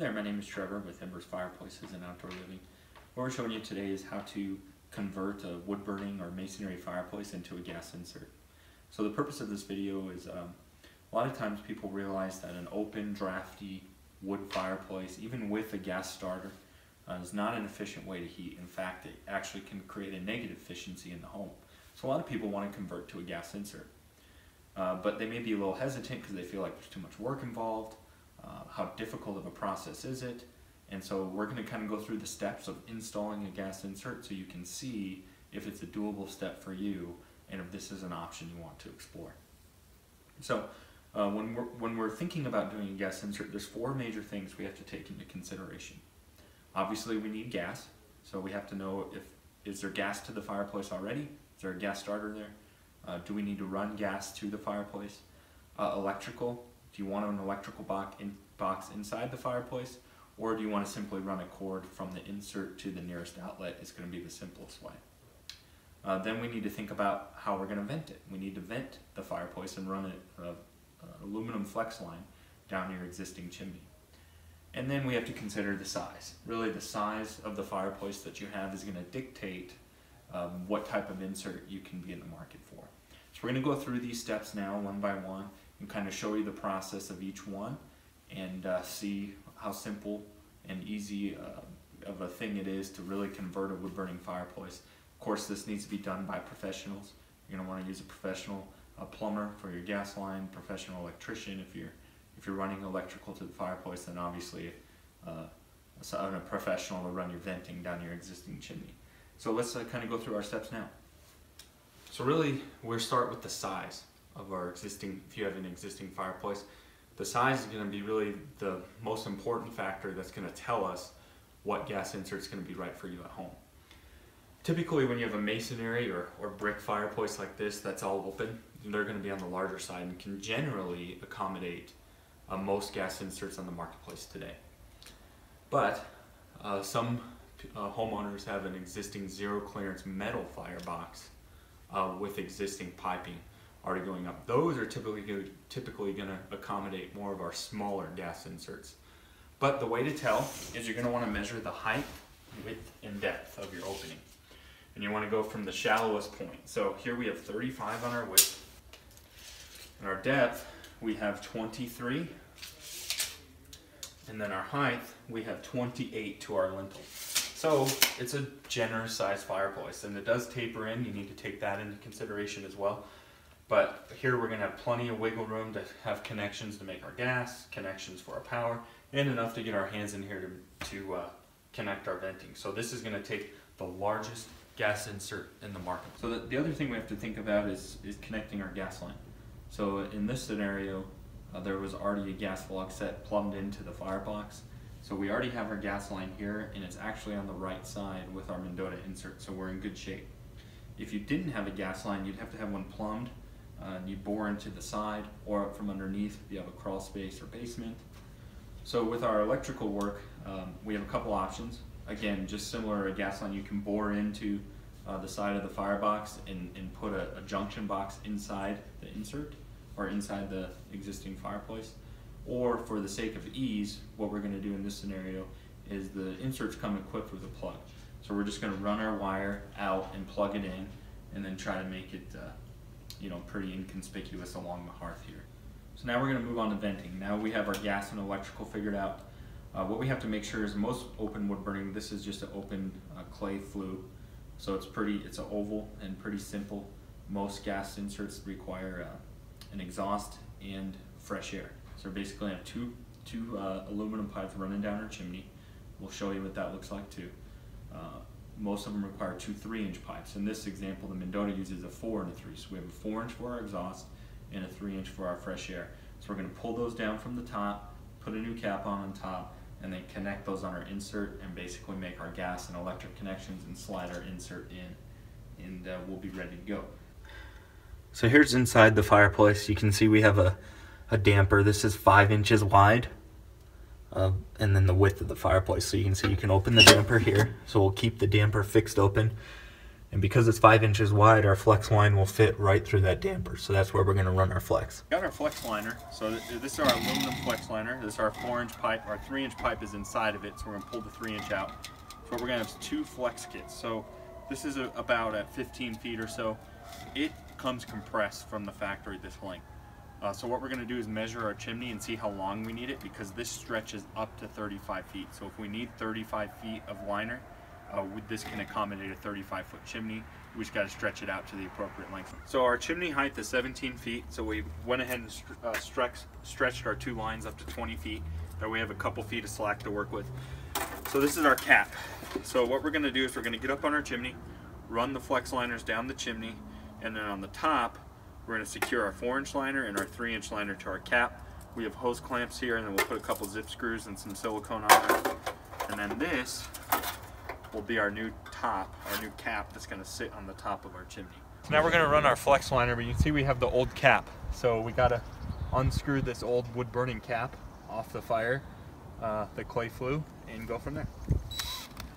there, my name is Trevor with Embers Fireplaces and Outdoor Living. What we're showing you today is how to convert a wood burning or masonry fireplace into a gas insert. So the purpose of this video is a lot of times people realize that an open, drafty wood fireplace, even with a gas starter, is not an efficient way to heat. In fact, it actually can create a negative efficiency in the home. So a lot of people want to convert to a gas insert. But they may be a little hesitant because they feel like there's too much work involved. How difficult of a process is it? And so we're going to kind of go through the steps of installing a gas insert so you can see if it's a doable step for you and if this is an option you want to explore. So when we're thinking about doing a gas insert, there's four major things we have to take into consideration. Obviously we need gas, so we have to know is there gas to the fireplace already? Is there a gas starter there? Do we need to run gas to the fireplace? Electrical, do you want an electrical box inside the fireplace, or do you want to simply run a cord from the insert to the nearest outlet? Is going to be the simplest way. Then we need to think about how we're going to vent it. We need to vent the fireplace and run an aluminum flex line down your existing chimney. And then we have to consider the size. Really, the size of the fireplace that you have is going to dictate what type of insert you can be in the market for. So we're going to go through these steps now one by one and kind of show you the process of each one and see how simple and easy of a thing it is to really convert a wood burning fireplace. Of course, this needs to be done by professionals. You're going to want to use a professional plumber for your gas line, professional electrician if you're running electrical to the fireplace, then obviously a professional to run your venting down your existing chimney. So let's kind of go through our steps now. So really, we'll start with the size of our existing, if you have an existing fireplace. The size is going to be really the most important factor that's going to tell us what gas insert is going to be right for you at home. Typically when you have a masonry or brick fireplace like this that's all open, they're going to be on the larger side and can generally accommodate most gas inserts on the marketplace today. But some homeowners have an existing zero clearance metal firebox with existing piping already going up. Those are typically going to accommodate more of our smaller gas inserts. But the way to tell is you're going to want to measure the height, width, and depth of your opening. And you want to go from the shallowest point. So here we have 35 on our width. And our depth, we have 23. And then our height, we have 28 to our lintel. So it's a generous sized fireplace, and it does taper in. You need to take that into consideration as well. But here we're going to have plenty of wiggle room to have connections to make our gas, connections for our power, and enough to get our hands in here to connect our venting. So this is going to take the largest gas insert in the market. So the other thing we have to think about is connecting our gas line. So in this scenario, there was already a gas log set plumbed into the firebox. So we already have our gas line here, and it's actually on the right side with our Mendota insert, so we're in good shape. If you didn't have a gas line, you'd have to have one plumbed. You bore into the side or up from underneath if you have a crawl space or basement. So with our electrical work, we have a couple options. Again, just similar to a gas line, you can bore into the side of the firebox and put a junction box inside the insert or inside the existing fireplace. Or for the sake of ease, what we're going to do in this scenario is the inserts come equipped with a plug. So we're just going to run our wire out and plug it in and then try to make it pretty inconspicuous along the hearth here. So now we're going to move on to venting. Now we have our gas and electrical figured out. What we have to make sure is most open wood burning, this is just an open clay flue. So it's an oval and pretty simple. Most gas inserts require an exhaust and fresh air. So we're basically have two aluminum pipes running down our chimney. We'll show you what that looks like too. Most of them require two 3-inch pipes. In this example, the Mendota uses a 4 and a 3. So we have a 4-inch for our exhaust and a 3-inch for our fresh air. So we're going to pull those down from the top, put a new cap on top, and then connect those on our insert and basically make our gas and electric connections and slide our insert in, and we'll be ready to go. So here's inside the fireplace. You can see we have a damper. This is 5 inches wide, and then the width of the fireplace. So you can see you can open the damper here. So we'll keep the damper fixed open. And because it's 5 inches wide, our flex line will fit right through that damper. So that's where we're going to run our flex. Got our flex liner. So this is our aluminum flex liner. This is our 4-inch pipe. Our 3-inch pipe is inside of it, so we're going to pull the 3-inch out. So we're going to have 2 flex kits. So this is about at 15 feet or so. It comes compressed from the factory this length. So what we're going to do is measure our chimney and see how long we need it, because this stretches up to 35 feet. So if we need 35 feet of liner, this can accommodate a 35-foot chimney. We just got to stretch it out to the appropriate length. So our chimney height is 17 feet, so we went ahead and stretched our 2 lines up to 20 feet. That way we have a couple feet of slack to work with. So this is our cap. So what we're going to do is we're going to get up on our chimney, run the flex liners down the chimney, and then on the top we're going to secure our 4-inch liner and our 3-inch liner to our cap. We have hose clamps here, and then we'll put a couple zip screws and some silicone on there. And then this will be our new top, our new cap that's going to sit on the top of our chimney. So now we're going to run our flex liner, but you can see we have the old cap. So we got to unscrew this old wood burning cap off the fire, the clay flue, and go from there.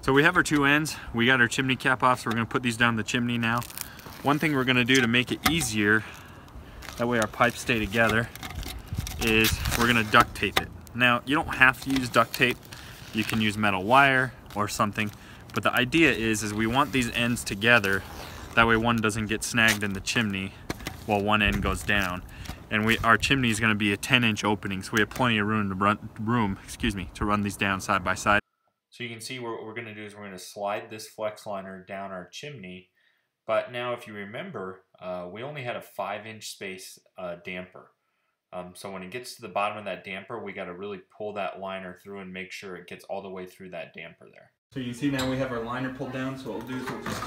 So we have our 2 ends. We got our chimney cap off, so we're going to put these down the chimney now. One thing we're going to do to make it easier, that way our pipes stay together, is we're going to duct tape it. Now, you don't have to use duct tape. You can use metal wire or something. But the idea is we want these ends together. That way one doesn't get snagged in the chimney while one end goes down. And our chimney is going to be a 10-inch opening, so we have plenty of room to run these down side by side. So you can see what we're going to do is we're going to slide this flex liner down our chimney. But now if you remember, we only had a 5-inch space damper. So when it gets to the bottom of that damper, we got to really pull that liner through and make sure it gets all the way through that damper there. So you can see now we have our liner pulled down, so what we'll do is we'll just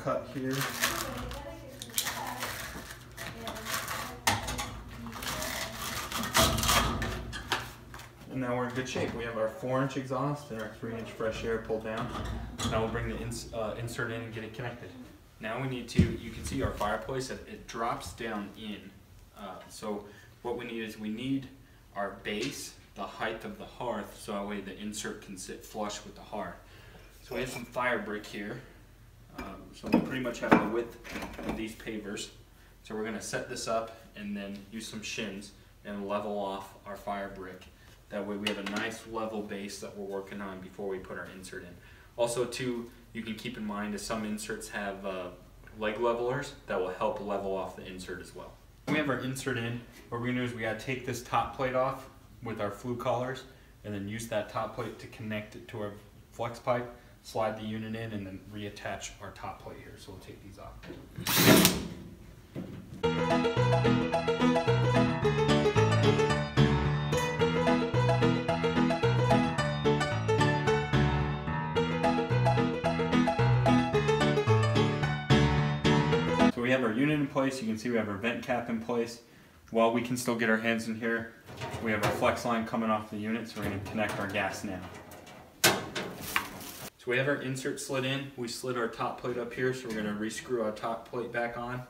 cut here. And now we're in good shape. We have our 4-inch exhaust and our 3-inch fresh air pulled down. Now we'll bring the insert in and get it connected. Now we need to, you can see our fireplace, it drops down in. So what we need is we need our base, the height of the hearth, so that way the insert can sit flush with the hearth. So we have some fire brick here. So we pretty much have the width of these pavers. So we're going to set this up and then use some shims and level off our fire brick. That way we have a nice level base that we're working on before we put our insert in. Also too, you can keep in mind that some inserts have leg levelers that will help level off the insert as well. We have our insert in. What we're going to do is we got to take this top plate off with our flue collars and then use that top plate to connect it to our flex pipe, slide the unit in, and then reattach our top plate here. So we'll take these off. So we have our unit in place. You can see we have our vent cap in place. While we can still get our hands in here, we have our flex line coming off the unit, so we're going to connect our gas now. So we have our insert slid in. We slid our top plate up here, so we're going to re-screw our top plate back on.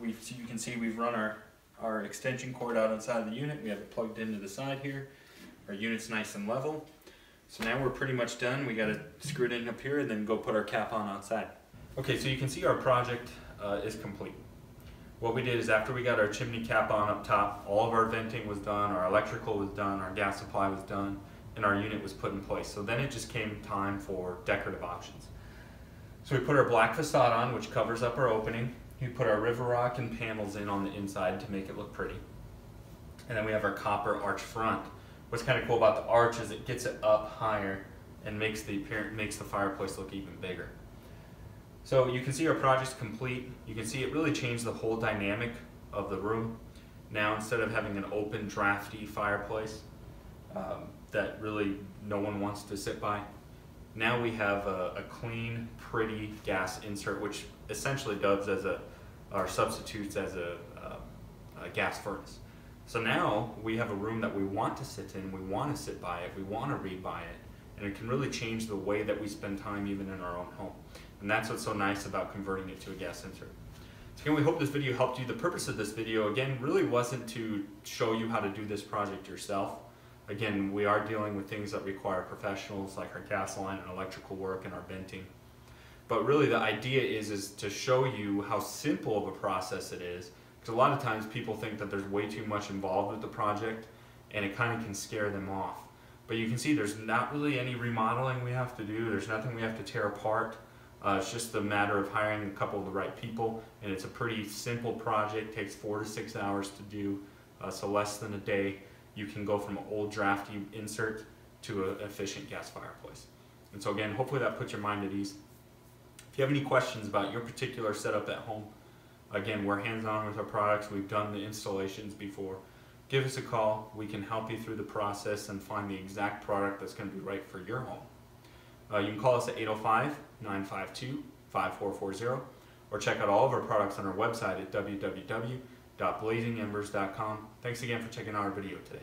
You can see we've run our extension cord out inside of the unit. We have it plugged into the side here. Our unit's nice and level. So now we're pretty much done. We got to screw it in up here and then go put our cap on outside. Okay, so you can see our project is complete. What we did is after we got our chimney cap on up top, all of our venting was done, our electrical was done, our gas supply was done, and our unit was put in place. So then it just came time for decorative options. So we put our black facade on, which covers up our opening. We put our river rock and panels in on the inside to make it look pretty. And then we have our copper arch front. What's kind of cool about the arch is it gets it up higher and makes the fireplace look even bigger. So you can see our project's complete. You can see it really changed the whole dynamic of the room. Now instead of having an open, drafty fireplace that really no one wants to sit by, now we have a clean, pretty gas insert, which essentially does or substitutes as a gas furnace. So now we have a room that we want to sit in, we want to sit by it, we want to read by it, and it can really change the way that we spend time even in our own home. And that's what's so nice about converting it to a gas insert. So again, we hope this video helped you. The purpose of this video, again, really wasn't to show you how to do this project yourself. Again, we are dealing with things that require professionals like our gas line and electrical work and our venting. But really the idea is to show you how simple of a process it is. Because a lot of times people think that there's way too much involved with the project, and it kind of can scare them off. But you can see there's not really any remodeling we have to do. There's nothing we have to tear apart. It's just a matter of hiring a couple of the right people, and it's a pretty simple project. It takes 4 to 6 hours to do, so less than a day. You can go from an old drafty insert to an efficient gas fireplace. And so again, hopefully that puts your mind at ease. If you have any questions about your particular setup at home, again, we're hands-on with our products. We've done the installations before. Give us a call. We can help you through the process and find the exact product that's going to be right for your home. You can call us at 805-952-5440 or check out all of our products on our website at www.blazingembers.com. Thanks again for checking out our video today.